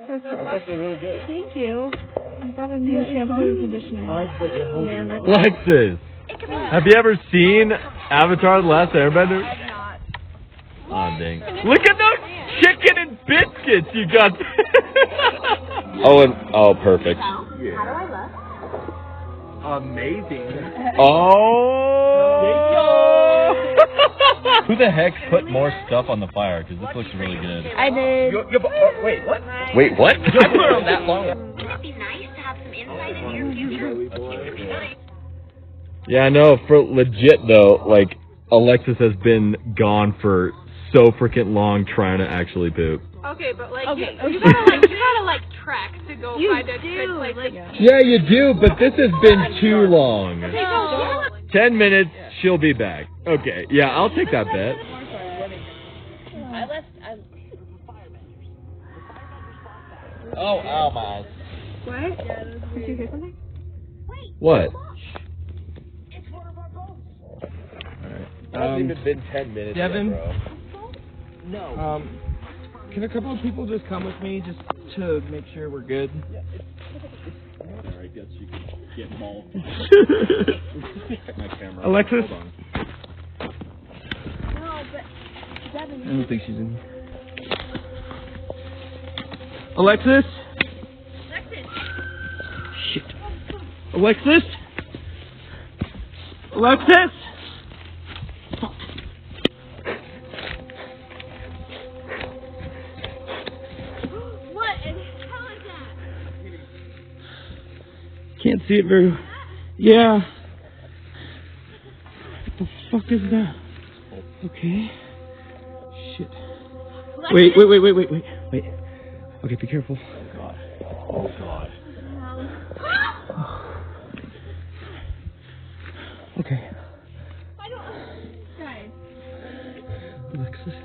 That's really good. Thank you. I got a new shampoo and conditioner. Lexus, have you ever seen Avatar: The Last Airbender? Oh, dang. Look at those chicken and biscuits you got. Oh, perfect. Yeah. How do I look? Amazing. Oh! Who the heck put more stuff on the fire? Because this looks really good. I did. Wait, what? Wait, what? I put it on that long. Wouldn't it be nice to have some insight into your future? Yeah, I know. For legit though, like Alexis has been gone for so freaking long trying to actually poop. Okay, but like Okay, you gotta track to go find a good place. Yeah, you do, but this has been too long. 10 minutes, she'll be back. Okay, yeah, I'll take that bet. Oh, ow, my eyes. What? Did you hear something? What? It hasn't even been 10 minutes Devin? yet, bro. No. Can a couple of people just come with me just to make sure we're good? I guess you can get mauled. My camera. Alexis? Hold on. No, but Devin. I don't think she's in. Alexis? Shit. Alexis? Alexis? What in hell is that? Can't see it very. Yeah. What the fuck is that? Okay. Shit. Wait. Okay, be careful. Oh, God. Okay. I don't. Guys. Alexis.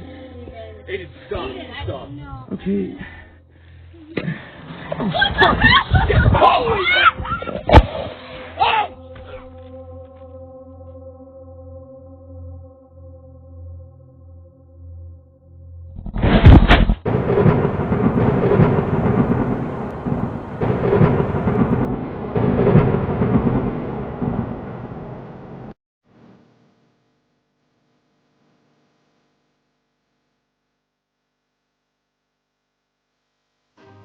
Aiden, stop. Okay. Holy